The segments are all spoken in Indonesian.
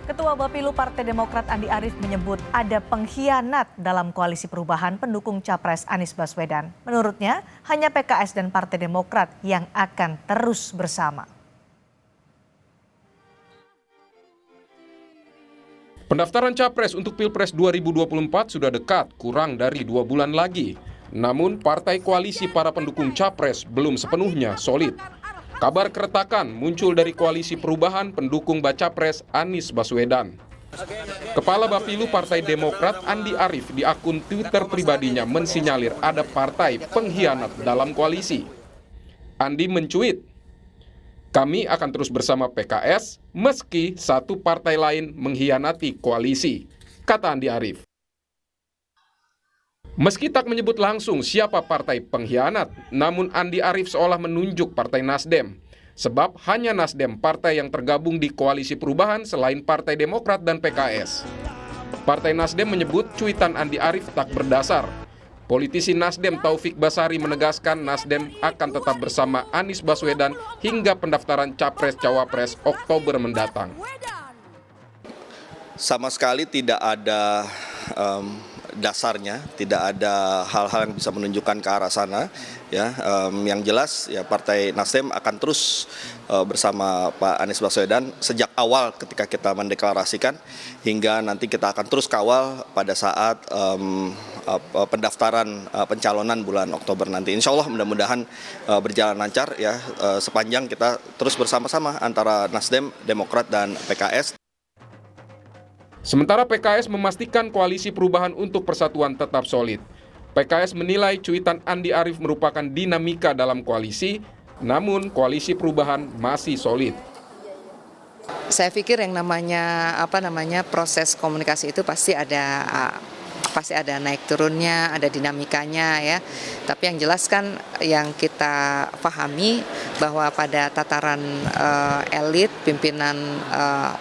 Ketua Bapilu Partai Demokrat Andi Arief menyebut ada pengkhianat dalam koalisi perubahan pendukung Capres Anies Baswedan. Menurutnya, hanya PKS dan Partai Demokrat yang akan terus bersama. Pendaftaran Capres untuk Pilpres 2024 sudah dekat, kurang dari 2 bulan lagi. Namun, partai koalisi para pendukung Capres belum sepenuhnya solid. Kabar keretakan muncul dari koalisi perubahan pendukung Baca Pres Anies Baswedan. Kepala Bapilu Partai Demokrat Andi Arief di akun Twitter pribadinya mensinyalir ada partai pengkhianat dalam koalisi. Andi mencuit, "Kami akan terus bersama PKS meski satu partai lain mengkhianati koalisi," kata Andi Arief. Meski tak menyebut langsung siapa partai pengkhianat, namun Andi Arief seolah menunjuk Partai Nasdem. Sebab hanya Nasdem partai yang tergabung di koalisi perubahan selain Partai Demokrat dan PKS. Partai Nasdem menyebut cuitan Andi Arief tak berdasar. Politisi Nasdem Taufik Basari menegaskan Nasdem akan tetap bersama Anies Baswedan hingga pendaftaran Capres-Cawapres Oktober mendatang. Sama sekali tidak ada dasarnya, tidak ada hal-hal yang bisa menunjukkan ke arah sana. Ya, yang jelas ya Partai Nasdem akan terus bersama Pak Anies Baswedan sejak awal ketika kita mendeklarasikan hingga nanti kita akan terus kawal pada saat pendaftaran pencalonan bulan Oktober nanti. Insya Allah mudah-mudahan berjalan lancar ya sepanjang kita terus bersama-sama antara Nasdem, Demokrat dan PKS. Sementara PKS memastikan koalisi perubahan untuk persatuan tetap solid. PKS menilai cuitan Andi Arief merupakan dinamika dalam koalisi, namun koalisi perubahan masih solid. Saya pikir yang namanya proses komunikasi itu pasti ada naik turunnya, ada dinamikanya ya. Tapi yang jelas kan yang kita pahami bahwa pada tataran elit pimpinan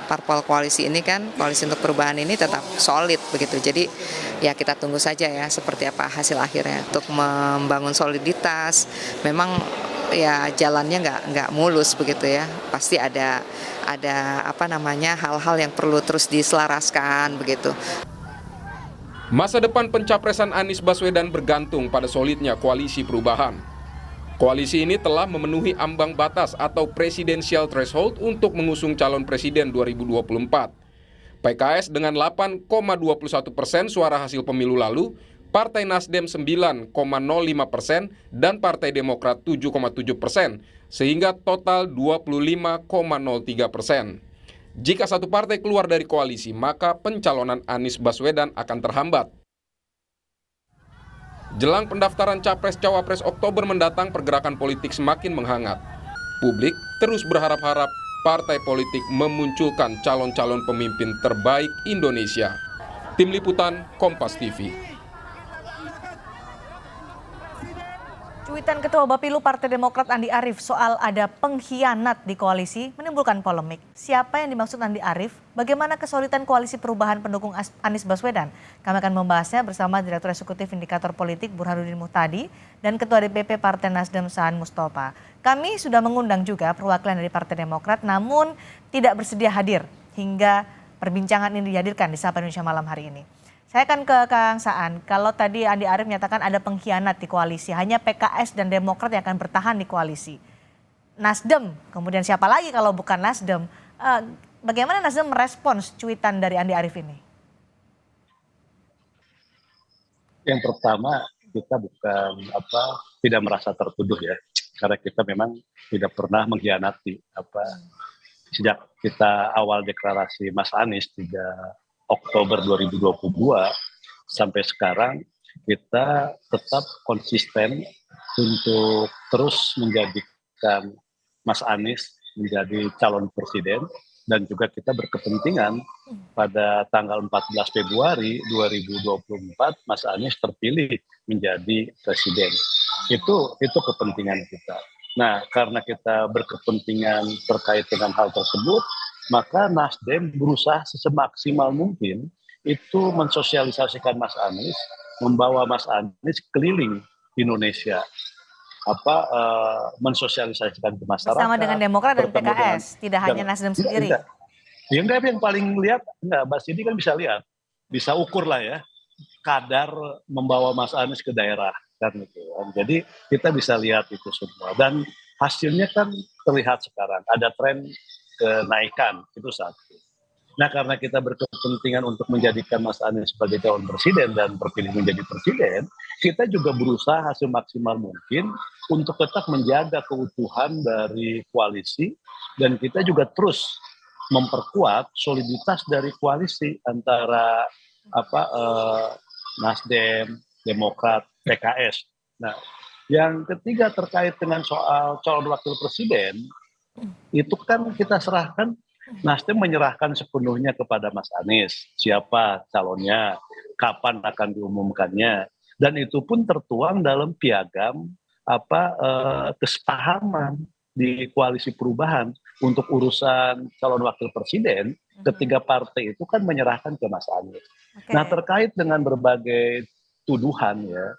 parpol koalisi ini kan, koalisi untuk perubahan ini tetap solid begitu. Jadi ya kita tunggu saja ya seperti apa hasil akhirnya. Untuk membangun soliditas memang ya jalannya nggak mulus begitu ya. Pasti ada hal-hal yang perlu terus diselaraskan begitu. Masa depan pencapresan Anies Baswedan bergantung pada solidnya koalisi perubahan. Koalisi ini telah memenuhi ambang batas atau presidensial threshold untuk mengusung calon presiden 2024. PKS dengan 8,21% suara hasil pemilu lalu, Partai Nasdem 9,05% dan Partai Demokrat 7,7%, sehingga total 25,03%. Jika satu partai keluar dari koalisi, maka pencalonan Anies Baswedan akan terhambat. Jelang pendaftaran Capres-Cawapres Oktober mendatang, pergerakan politik semakin menghangat. Publik terus berharap-harap partai politik memunculkan calon-calon pemimpin terbaik Indonesia. Tim Liputan, Kompas TV. Cuitan Ketua Bapilu Partai Demokrat Andi Arief soal ada pengkhianat di koalisi menimbulkan polemik. Siapa yang dimaksud Andi Arief? Bagaimana kesulitan koalisi perubahan pendukung Anies Baswedan? Kami akan membahasnya bersama Direktur Eksekutif Indikator Politik Burhanuddin Muhtadi dan Ketua DPP Partai Nasdem Saan Mustafa. Kami sudah mengundang juga perwakilan dari Partai Demokrat namun tidak bersedia hadir hingga perbincangan ini dihadirkan di Sapa Indonesia Malam hari ini. Saya akan ke Kang Saan. Kalau tadi Andi Arief menyatakan ada pengkhianat di koalisi, hanya PKS dan Demokrat yang akan bertahan di koalisi. Nasdem, kemudian siapa lagi kalau bukan Nasdem? Bagaimana Nasdem merespons cuitan dari Andi Arief ini? Yang pertama, kita tidak merasa tertuduh ya, karena kita memang tidak pernah mengkhianati. Sejak kita awal deklarasi Mas Anies 3 Oktober 2022 sampai sekarang kita tetap konsisten untuk terus menjadikan Mas Anies menjadi calon presiden dan juga kita berkepentingan pada tanggal 14 Februari 2024 Mas Anies terpilih menjadi presiden. Itu kepentingan kita. Nah, karena kita berkepentingan terkait dengan hal tersebut, maka Nasdem berusaha semaksimal mungkin itu mensosialisasikan Mas Anies, membawa Mas Anies keliling Indonesia, mensosialisasikan ke masyarakat. Bersama dengan Demokrat dan PKS, tidak hanya Nasdem sendiri. Ya enggak, yang paling lihat enggak, Mbak Sidi kan bisa lihat, bisa ukur lah ya, kadar membawa Mas Anies ke daerah kan gitu kan. Jadi kita bisa lihat itu semua dan hasilnya kan terlihat sekarang ada tren kenaikan itu satu. Nah karena kita berkepentingan untuk menjadikan Mas Anies sebagai calon presiden dan terpilih menjadi presiden, kita juga berusaha semaksimal mungkin untuk tetap menjaga keutuhan dari koalisi dan kita juga terus memperkuat soliditas dari koalisi antara Nasdem, Demokrat, PKS. Nah, yang ketiga terkait dengan soal calon wakil presiden, itu kan kita serahkan, Nasdem menyerahkan sepenuhnya kepada Mas Anies, siapa calonnya, kapan akan diumumkannya, dan itu pun tertuang dalam piagam kesepahaman di koalisi perubahan untuk urusan calon wakil presiden. Ketiga partai itu kan menyerahkan ke Mas Anies. Oke. Nah terkait dengan berbagai tuduhan ya,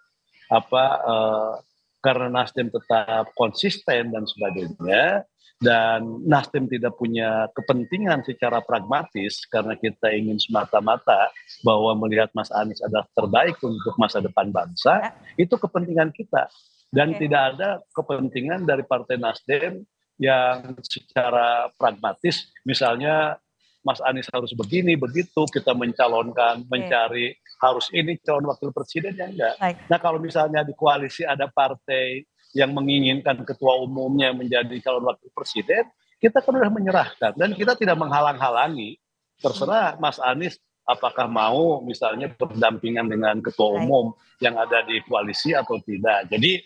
karena Nasdem tetap konsisten dan sebagainya, dan Nasdem tidak punya kepentingan secara pragmatis karena kita ingin semata-mata bahwa melihat Mas Anies adalah terbaik untuk masa depan bangsa, itu kepentingan kita. Dan tidak ada kepentingan dari Partai Nasdem yang secara pragmatis, misalnya Mas Anies harus begini, begitu, kita mencalonkan, mencari harus ini calon wakil presiden, ya enggak. Baik. Nah kalau misalnya di koalisi ada partai yang menginginkan ketua umumnya menjadi calon wakil presiden, kita kan sudah menyerahkan dan kita tidak menghalang-halangi. Terserah Mas Anies apakah mau misalnya berdampingan dengan ketua umum yang ada di koalisi atau tidak. Jadi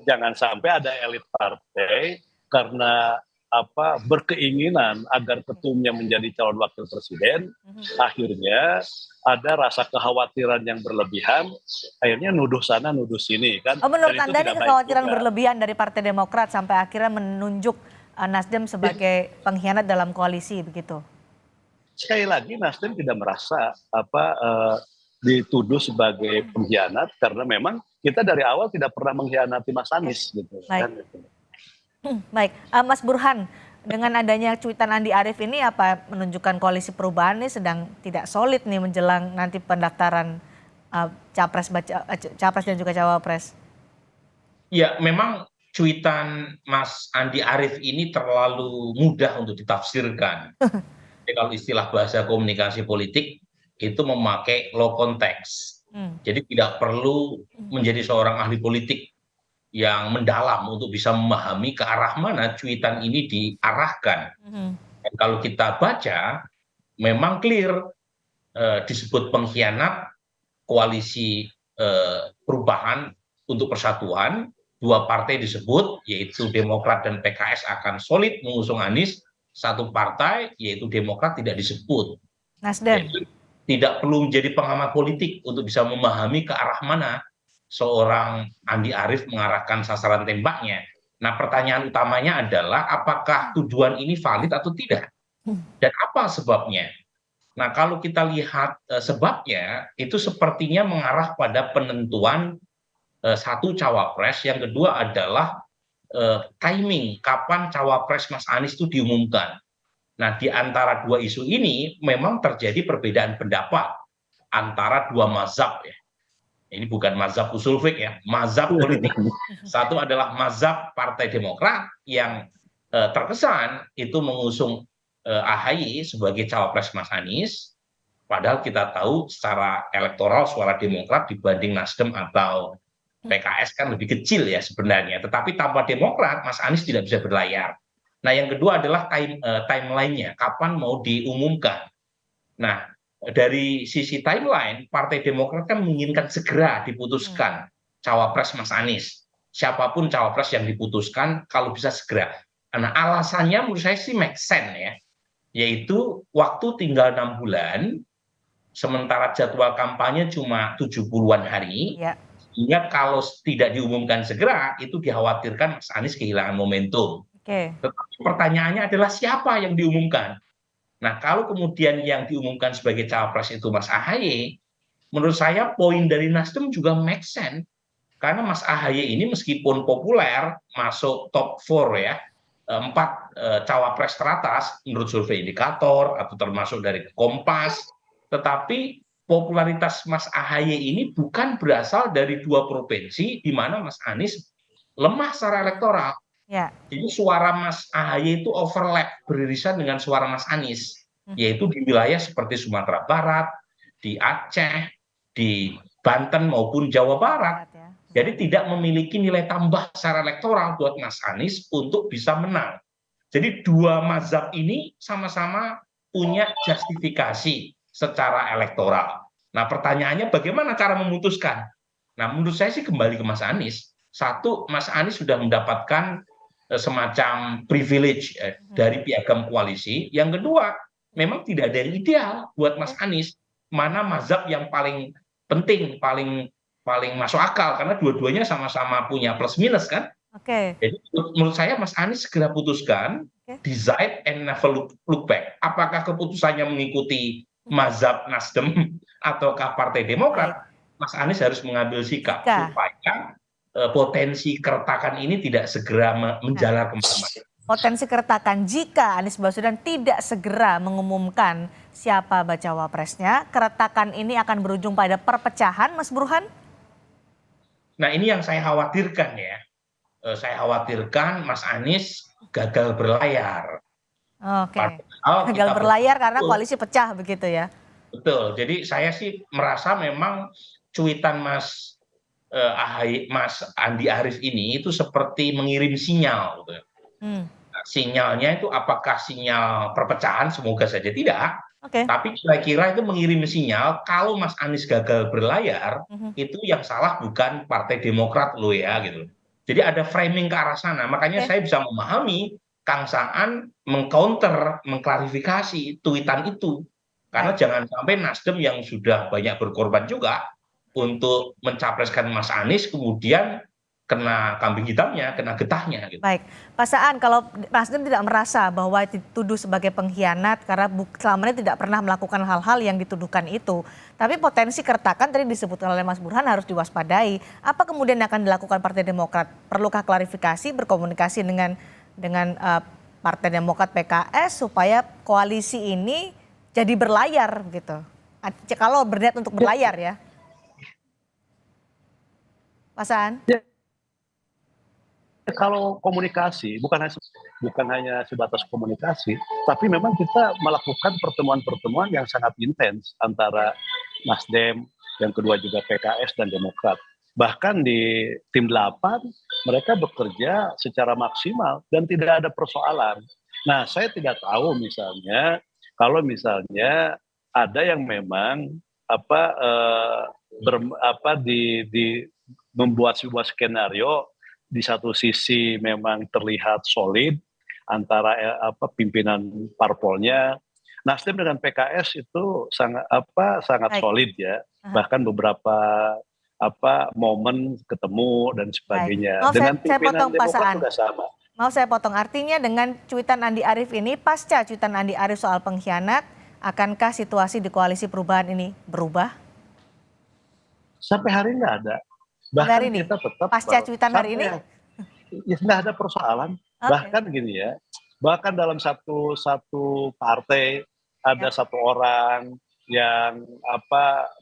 jangan sampai ada elit partai karena berkeinginan agar ketumnya menjadi calon wakil presiden, akhirnya ada rasa kekhawatiran yang berlebihan, akhirnya nuduh sana nuduh sini kan. Menurut Dan itu Anda ini tidak baik kekhawatiran juga. berlebihan dari Partai Demokrat sampai akhirnya menunjuk Nasdem sebagai pengkhianat dalam koalisi begitu? Sekali lagi Nasdem tidak merasa dituduh sebagai pengkhianat karena memang kita dari awal tidak pernah mengkhianati Mas Anies gitu. Baik. Kan, gitu. Baik, Mas Burhan, dengan adanya cuitan Andi Arief ini apa menunjukkan koalisi perubahan ini sedang tidak solid nih menjelang nanti pendaftaran capres dan juga cawapres? Ya, memang cuitan Mas Andi Arief ini terlalu mudah untuk ditafsirkan. Jadi kalau istilah bahasa komunikasi politik itu memakai low context. Jadi tidak perlu menjadi seorang ahli politik yang mendalam untuk bisa memahami ke arah mana cuitan ini diarahkan. Dan kalau kita baca, memang clear disebut pengkhianat koalisi perubahan untuk persatuan. Dua partai disebut, yaitu Demokrat dan PKS akan solid mengusung Anies. Satu partai, yaitu Demokrat, tidak disebut. Nasdem. Jadi, tidak perlu menjadi pengamat politik untuk bisa memahami ke arah mana seorang Andi Arief mengarahkan sasaran tembaknya. Nah, pertanyaan utamanya adalah apakah tujuan ini valid atau tidak? Dan apa sebabnya? Nah, kalau kita lihat sebabnya, itu sepertinya mengarah pada penentuan satu cawapres, yang kedua adalah timing kapan cawapres Mas Anies itu diumumkan. Nah, di antara dua isu ini memang terjadi perbedaan pendapat antara dua mazhab ya. Ini bukan mazhab usul fiqh ya, mazhab politik. Satu adalah mazhab Partai Demokrat yang terkesan itu mengusung AHY sebagai cawapres Mas Anies, padahal kita tahu secara elektoral suara Demokrat dibanding Nasdem atau PKS kan lebih kecil ya sebenarnya. Tetapi tanpa Demokrat, Mas Anies tidak bisa berlayar. Nah, yang kedua adalah timeline-nya, kapan mau diumumkan. Nah, dari sisi timeline, Partai Demokrat kan menginginkan segera diputuskan cawapres Mas Anies. Siapapun cawapres yang diputuskan, kalau bisa segera. Nah, alasannya menurut saya sih make sense ya. Yaitu waktu tinggal 6 bulan, sementara jadwal kampanye cuma 70-an hari. Ya. Sehingga kalau tidak diumumkan segera, itu dikhawatirkan Mas Anies kehilangan momentum. Tetapi pertanyaannya adalah siapa yang diumumkan? Nah, kalau kemudian yang diumumkan sebagai cawapres itu Mas AHY, menurut saya poin dari Nasdem juga make sense. Karena Mas AHY ini meskipun populer, masuk top 4 ya, empat cawapres teratas menurut survei indikator atau termasuk dari Kompas, tetapi popularitas Mas AHY ini bukan berasal dari dua provinsi di mana Mas Anies lemah secara elektoral. Ya. Jadi suara Mas AHY itu overlap beririsan dengan suara Mas Anies, yaitu di wilayah seperti Sumatera Barat, di Aceh, di Banten maupun Jawa Barat. Ya. Jadi tidak memiliki nilai tambah secara elektoral buat Mas Anies untuk bisa menang. Jadi dua mazhab ini sama-sama punya justifikasi secara elektoral. Nah pertanyaannya bagaimana cara memutuskan? Nah menurut saya sih kembali ke Mas Anies. Satu, Mas Anies sudah mendapatkan semacam privilege dari piagam koalisi. Yang kedua, memang tidak ada yang ideal buat Mas Anies. Mana mazhab yang paling penting, paling masuk akal, karena dua-duanya sama-sama punya plus minus kan. Oke. Jadi menurut saya Mas Anies segera putuskan, decide and never look back. Apakah keputusannya mengikuti mazhab Nasdem ataukah Partai Demokrat? Mas Anies harus mengambil sikap supaya potensi keretakan ini tidak segera menjalar kemana-mana. Potensi keretakan jika Anies Baswedan tidak segera mengumumkan siapa bacawa presnya, keretakan ini akan berujung pada perpecahan, Mas Burhan? Nah ini yang saya khawatirkan ya. Saya khawatirkan Mas Anies gagal berlayar. Oke. Gagal berlayar karena koalisi pecah begitu ya. Betul. Jadi saya sih merasa memang cuitan Mas Mas Andi Arief ini itu seperti mengirim sinyal. Gitu. Nah, sinyalnya itu apakah sinyal perpecahan? Semoga saja tidak. Tapi kira-kira itu mengirim sinyal kalau Mas Anies gagal berlayar, itu yang salah bukan Partai Demokrat loh ya gitu. Jadi ada framing ke arah sana. Makanya saya bisa memahami Kang Saan mengcounter, mengklarifikasi tweetan itu. Karena jangan sampai Nasdem yang sudah banyak berkorban juga untuk mencapreskan Mas Anies kemudian kena kambing hitamnya, kena getahnya. Gitu. Baik, Pak Saan, kalau Nasdem tidak merasa bahwa dituduh sebagai pengkhianat karena selama ini tidak pernah melakukan hal-hal yang dituduhkan itu, tapi potensi keretakan tadi disebutkan oleh Mas Burhan harus diwaspadai. Apa kemudian akan dilakukan Partai Demokrat? Perlukah klarifikasi, berkomunikasi dengan Partai Demokrat PKS supaya koalisi ini jadi berlayar gitu? Kalau berniat untuk berlayar ya, Pak Saan? Kalau komunikasi bukan hanya sebatas komunikasi, tapi memang kita melakukan pertemuan-pertemuan yang sangat intens antara Nasdem, yang kedua juga PKS dan Demokrat. Bahkan di tim 8 mereka bekerja secara maksimal dan tidak ada persoalan. Nah, saya tidak tahu misalnya kalau misalnya ada yang memang membuat sebuah skenario. Di satu sisi memang terlihat solid antara pimpinan parpolnya. Nasdem dengan PKS itu sangat solid ya. Bahkan beberapa momen ketemu dan sebagainya. Dengan pimpinan Demokrat juga sama. Mau saya potong, artinya dengan cuitan Andi Arief ini, pasca cuitan Andi Arief soal pengkhianat, akankah situasi di koalisi perubahan ini berubah? Sampai hari nggak ada. Bahkan hari ini, kita tetap pasca cuitan hari ini, ya nggak ada persoalan. Bahkan gini ya, bahkan dalam satu partai ada satu orang yang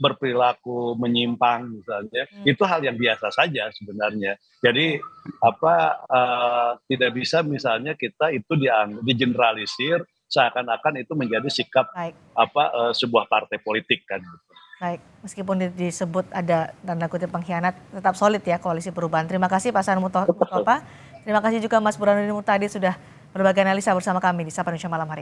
berperilaku menyimpang misalnya, itu hal yang biasa saja sebenarnya. Jadi tidak bisa misalnya kita itu digeneralisir seakan-akan itu menjadi sikap sebuah partai politik kan. Baik, meskipun disebut ada tanda kutip pengkhianat, tetap solid ya koalisi perubahan. Terima kasih Pak Saan Mustafa. Terima kasih juga Mas Burhanuddin Muhtadi sudah berbagi analisa bersama kami di Sapa Indonesia Malam hari ini.